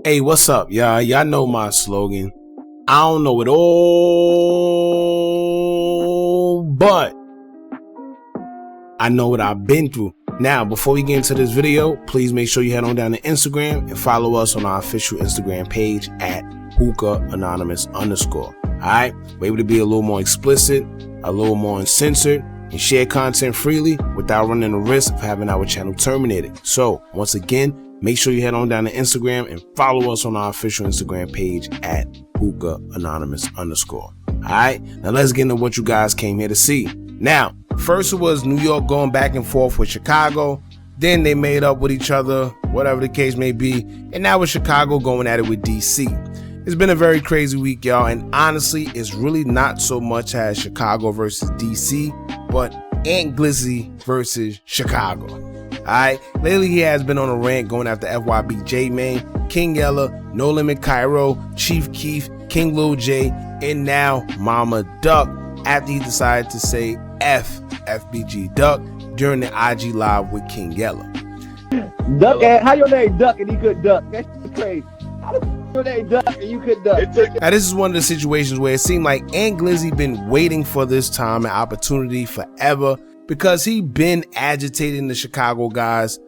Hey, what's up, y'all? Y'all know my slogan. I don't know it all, but I know what I've been through. Now, before we get into this video, please make sure you head on down to Instagram and follow us on our official Instagram page at Hookah Anonymous _. Alright? We're able to be a little more explicit, a little more uncensored, and share content freely without running the risk of having our channel terminated. So, once again, make sure you head on down to Instagram and follow us on our official Instagram page at Hookah Anonymous _. Alright, now let's get into what you guys came here to see. Now, first it was New York going back and forth with Chicago. Then they made up with each other, whatever the case may be. And now with Chicago going at it with DC. It's been a very crazy week, y'all. And honestly, it's really not so much as Chicago versus DC, but Glizzy versus Chicago. Alright, lately he has been on a rant going after FBG Main, King Yella, No Limit Cairo, Chief Keef, King Lil J, and now Mama Duck after he decided to say FBG Duck during the IG live with King Yella. Duck, how your name Duck and he could duck? That's crazy. How the your name Duck and you could duck? Now this is one of the situations where it seemed like Glizzy been waiting for this time and opportunity forever, because he been agitating the Chicago guys,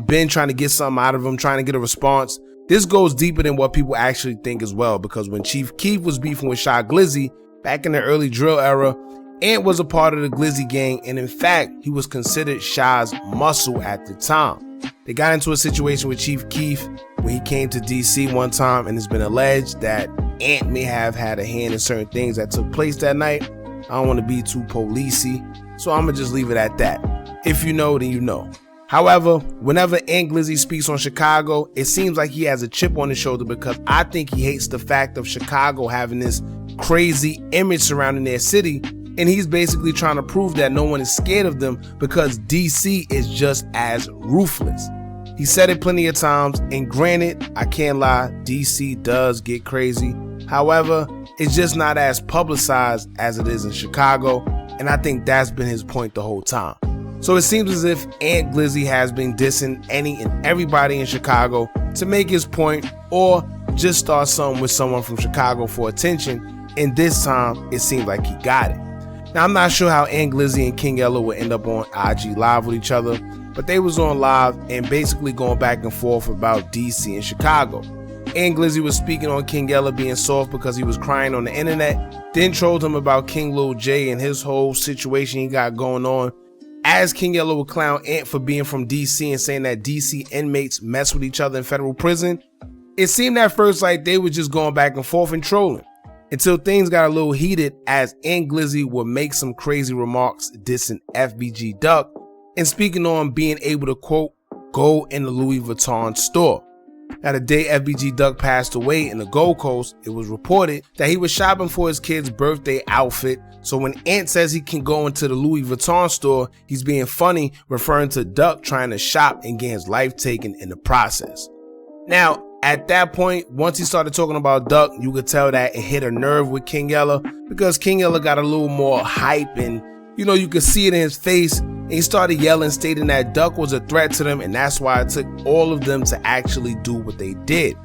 been trying to get something out of them, trying to get a response. This goes deeper than what people actually think as well, because when Chief Keef was beefing with Shy Glizzy back in the early drill era, Ant was a part of the Glizzy gang, and in fact, he was considered Shy's muscle at the time. They got into a situation with Chief Keef when he came to DC one time, and it's been alleged that Ant may have had a hand in certain things that took place that night. I don't want to be too policey, so I'm gonna just leave it at that. If you know, then you know. However, whenever Glizzy speaks on Chicago, it seems like he has a chip on his shoulder, because I think he hates the fact of Chicago having this crazy image surrounding their city, and he's basically trying to prove that no one is scared of them because DC is just as ruthless. He said it plenty of times, and granted, I can't lie, DC does get crazy. However, it's just not as publicized as it is in Chicago, and I think that's been his point the whole time. So it seems as if Glizzy has been dissing any and everybody in Chicago to make his point, or just start something with someone from Chicago for attention, and this time it seems like he got it. Now, I'm not sure how Glizzy and King Yella would end up on IG live with each other, but they was on live and basically going back and forth about DC and Chicago. Glizzy was speaking on King Yella being soft because he was crying on the internet, then trolled him about King Lil J and his whole situation he got going on, as King Yella would clown Ant for being from DC and saying that DC inmates mess with each other in federal prison. It seemed at first like they were just going back and forth and trolling, until things got a little heated as Glizzy would make some crazy remarks dissing FBG Duck and speaking on being able to, quote, go in the Louis Vuitton store. Now, the day FBG Duck passed away in the Gold Coast, it was reported that he was shopping for his kid's birthday outfit. So when Ant says he can go into the Louis Vuitton store, he's being funny, referring to Duck trying to shop and get his life taken in the process. Now, at that point, once he started talking about Duck, you could tell that it hit a nerve with King Yella, because King Yella got a little more hype, and you could see it in his face, and he started yelling, stating that Duck was a threat to them, and that's why it took all of them to actually do what they did.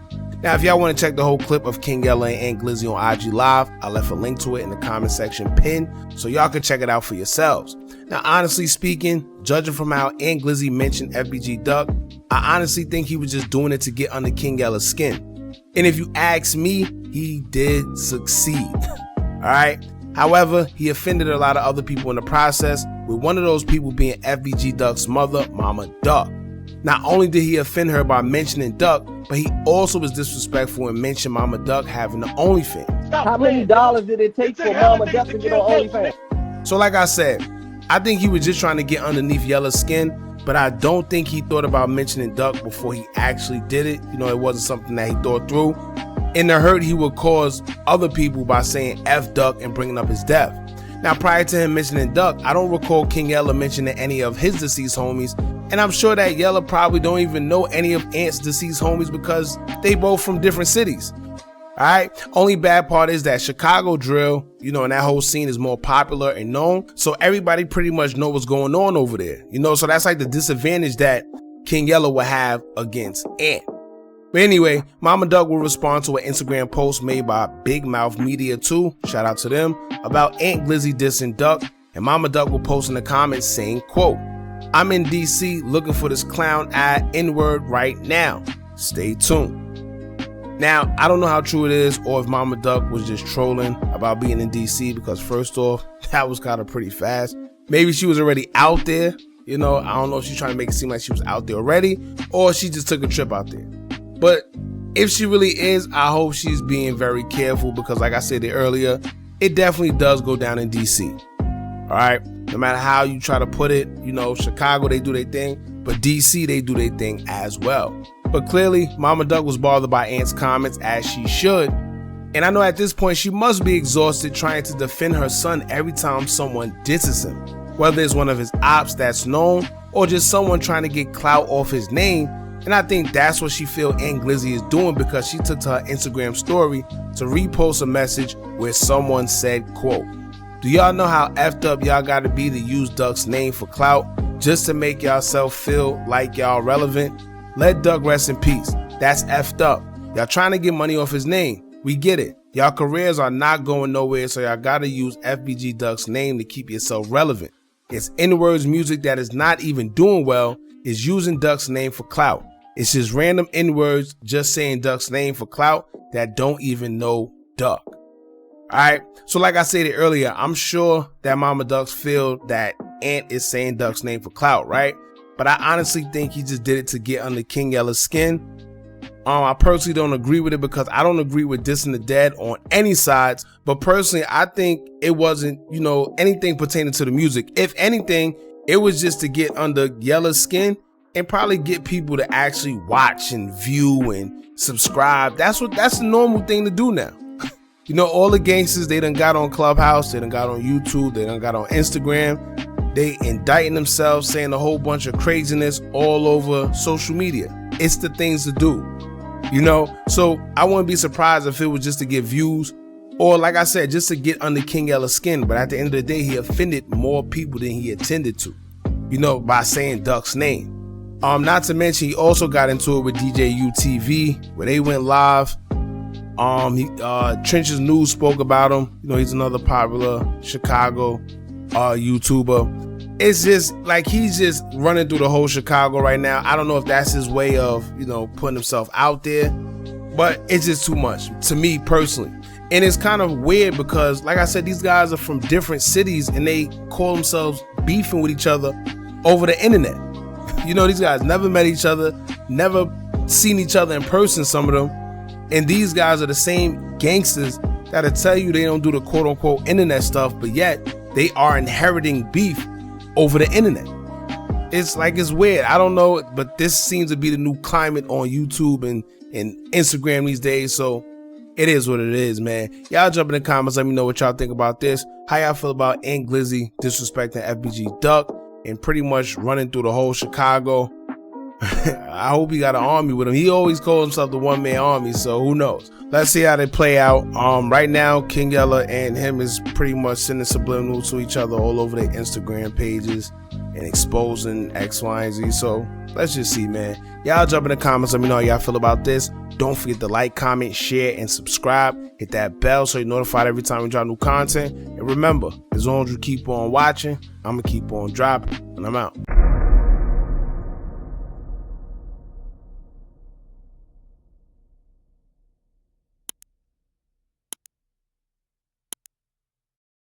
Now, if y'all want to check the whole clip of King Yella and Glizzy on IG Live, I left a link to it in the comment section pinned, so y'all can check it out for yourselves. Now, honestly speaking, judging from how Glizzy mentioned FBG Duck, I honestly think he was just doing it to get under King Yella's skin. And if you ask me, he did succeed. Alright? However, he offended a lot of other people in the process, with one of those people being FBG Duck's mother, Mama Duck. Not only did he offend her by mentioning Duck, but he also was disrespectful and mentioned Mama Duck having the OnlyFans. How many dollars did it take for Mama Duck to get on OnlyFans? So like I said, I think he was just trying to get underneath Yella's skin, but I don't think he thought about mentioning Duck before he actually did it. It wasn't something that he thought through. In the hurt he would cause other people by saying F Duck and bringing up his death. Now, prior to him mentioning Duck, I don't recall King Yella mentioning any of his deceased homies, and I'm sure that Yella probably don't even know any of Ant's deceased homies because they both from different cities. Alright, only bad part is that Chicago drill, and that whole scene is more popular and known, so everybody pretty much know what's going on over there, so that's like the disadvantage that King Yella would have against Ant. But anyway, Mama Duck will respond to an Instagram post made by Big Mouth Media 2, shout out to them, about Aunt Glizzy dissing Duck, and Mama Duck will post in the comments saying, quote, "I'm in DC looking for this clown eye N-word right now. Stay tuned." Now, I don't know how true it is or if Mama Duck was just trolling about being in DC, because first off, that was kind of pretty fast. Maybe she was already out there. I don't know if she's trying to make it seem like she was out there already or she just took a trip out there. But if she really is, I hope she's being very careful, because like I said earlier, it definitely does go down in DC. All right. No matter how you try to put it, Chicago, they do their thing, but DC, they do their thing as well. But clearly, Mama Duck was bothered by Ant's comments, as she should. And I know at this point, she must be exhausted trying to defend her son every time someone disses him. Whether it's one of his ops that's known or just someone trying to get clout off his name. And I think that's what she feel Aunt Glizzy is doing, because she took to her Instagram story to repost a message where someone said, quote, "Do y'all know how effed up y'all gotta be to use Duck's name for clout just to make yourself feel like y'all relevant? Let Duck rest in peace. That's effed up. Y'all trying to get money off his name. We get it. Y'all careers are not going nowhere, so y'all gotta use FBG Duck's name to keep yourself relevant. It's N-words music that is not even doing well is using Duck's name for clout. It's just random N-words just saying Duck's name for clout that don't even know Duck." Alright, so like I said earlier, I'm sure that Mama Ducks feel that Ant is saying Duck's name for clout, right? But I honestly think he just did it to get under King Yella's skin. I personally don't agree with it, because I don't agree with dissing the dead on any sides. But personally, I think it wasn't, anything pertaining to the music. If anything, it was just to get under Yella's skin and probably get people to actually watch and view and subscribe. That's the normal thing to do now. All the gangsters, they done got on Clubhouse, they done got on YouTube, they done got on Instagram. They indicting themselves, saying a whole bunch of craziness all over social media. It's the things to do, So I wouldn't be surprised if it was just to get views, or like I said, just to get under King Yella's skin. But at the end of the day, he offended more people than he intended to, by saying Duck's name. Not to mention, he also got into it with DJ UTV, where they went live. Trench's News spoke about him. He's another popular Chicago YouTuber. It's just like he's just running through the whole Chicago right now. I don't know if that's his way of, putting himself out there, but it's just too much to me personally. And it's kind of weird because, like I said, these guys are from different cities and they call themselves beefing with each other over the internet. These guys never met each other, never seen each other in person, some of them. And these guys are the same gangsters that'll tell you they don't do the quote unquote internet stuff, but yet they are inheriting beef over the internet. It's weird. I don't know, but this seems to be the new climate on YouTube and Instagram these days. So it is what it is, man. Y'all jump in the comments. Let me know what y'all think about this. How y'all feel about Aunt Glizzy disrespecting FBG Duck and pretty much running through the whole Chicago? I hope he got an army with him. He always calls himself the one-man army, so who knows? Let's see how they play out. Right now, King Yella and him is pretty much sending subliminal to each other all over their Instagram pages and exposing X, Y, and Z. So let's just see, man. Y'all jump in the comments. Let me know how y'all feel about this. Don't forget to like, comment, share, and subscribe. Hit that bell so you're notified every time we drop new content. And remember, as long as you keep on watching, I'm going to keep on dropping. And I'm out.